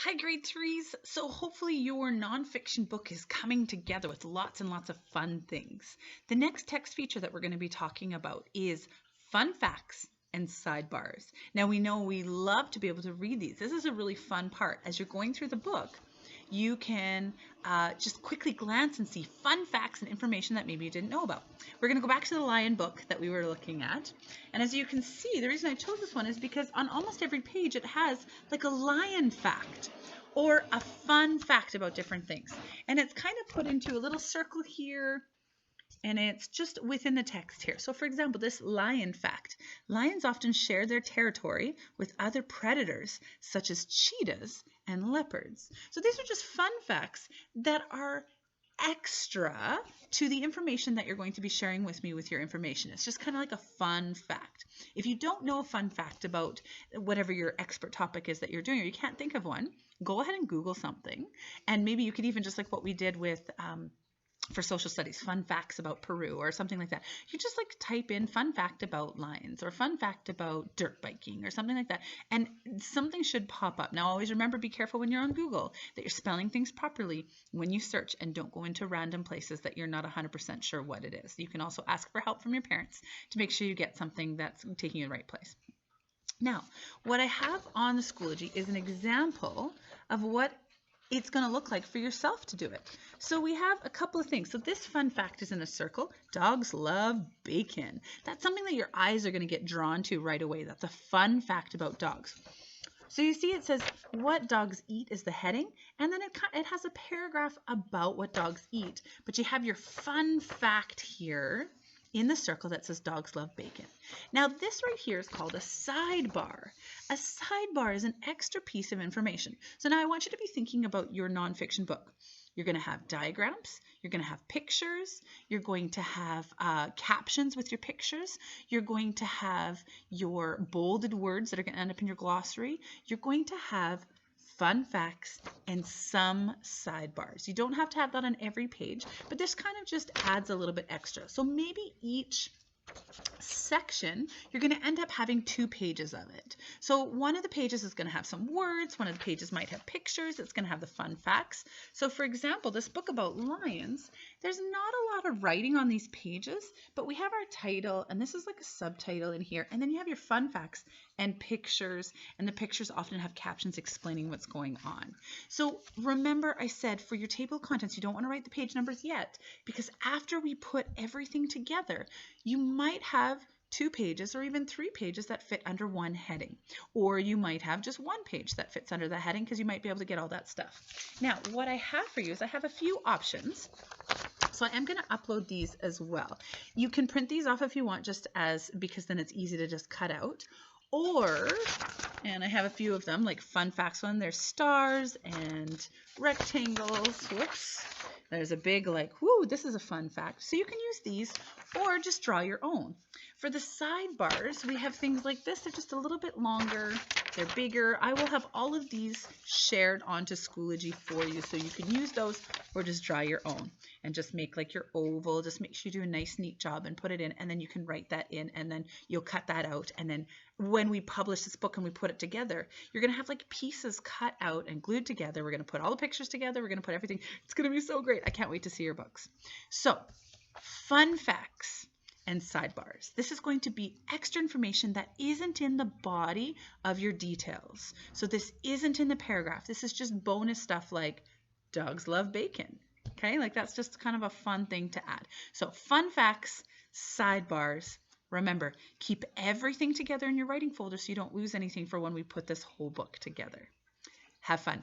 Hi, grade threes. So hopefully your nonfiction book is coming together with lots and lots of fun things. The next text feature that we're going to be talking about is fun facts and sidebars. Now we know we love to be able to read these. This is a really fun part. As you're going through the book, you can just quickly glance and see fun facts and information that maybe you didn't know about. We're going to go back to the lion book that we were looking at. And as you can see, the reason I chose this one is because on almost every page it has like a lion fact or a fun fact about different things. And it's kind of put into a little circle here, and it's just within the text here. So for example, this lion fact. Lions often share their territory with other predators such as cheetahs and leopards. So these are just fun facts that are extra to the information that you're going to be sharing with me with your information. It's just kind of like a fun fact. If you don't know a fun fact about whatever your expert topic is that you're doing, or you can't think of one, go ahead and Google something. And maybe you could even, just like what we did with for social studies, fun facts about Peru or something like that. You just like type in fun fact about lions or fun fact about dirt biking or something like that, and something should pop up. Now always remember, be careful when you're on Google that you're spelling things properly when you search, and don't go into random places that you're not 100% sure what it is. You can also ask for help from your parents to make sure you get something that's taking you to the right place. Now, what I have on the Schoology is an example of what it's going to look like for yourself to do it. So we have a couple of things. So this fun fact is in a circle. Dogs love bacon. That's something that your eyes are going to get drawn to right away. That's a fun fact about dogs. So you see it says what dogs eat is the heading, and then it has a paragraph about what dogs eat. But you have your fun fact here in the circle that says dogs love bacon. Now this right here is called a sidebar. A sidebar is an extra piece of information. So now I want you to be thinking about your nonfiction book. You're going to have diagrams, you're going to have pictures, you're going to have captions with your pictures, you're going to have your bolded words that are going to end up in your glossary, you're going to have fun facts and some sidebars. You don't have to have that on every page, but this kind of just adds a little bit extra. So maybe each section, you're going to end up having 2 pages of it. So one of the pages is going to have some words, one of the pages might have pictures, it's going to have the fun facts. So for example, this book about lions, there's not a lot of writing on these pages, but we have our title, and this is like a subtitle in here, and then you have your fun facts and pictures, and the pictures often have captions explaining what's going on. So remember, I said for your table of contents, you don't want to write the page numbers yet, because after we put everything together, you might have 2 pages or even 3 pages that fit under one heading, or you might have just 1 page that fits under the heading because you might be able to get all that stuff. Now, what I have for you is I have a few options. So I am going to upload these as well. You can print these off if you want, just as, because then it's easy to just cut out. Or, and I have a few of them, like fun facts one, there's stars and rectangles. Whoops. There's a big like, whoo, this is a fun fact. So you can use these or just draw your own. For the sidebars, we have things like this. They're just a little bit longer. They're bigger. I will have all of these shared onto Schoology for you, so you can use those or just draw your own and just make like your oval. Just make sure you do a nice, neat job and put it in, and then you can write that in, and then you'll cut that out. And then when we publish this book and we put it together, you're going to have like pieces cut out and glued together. We're going to put all the pictures together. We're going to put everything. It's going to be so great. I can't wait to see your books. So, fun facts and sidebars. This is going to be extra information that isn't in the body of your details. So this isn't in the paragraph. This is just bonus stuff like dogs love bacon. Okay, like that's just kind of a fun thing to add. So fun facts, sidebars. Remember, keep everything together in your writing folder so you don't lose anything for when we put this whole book together. Have fun.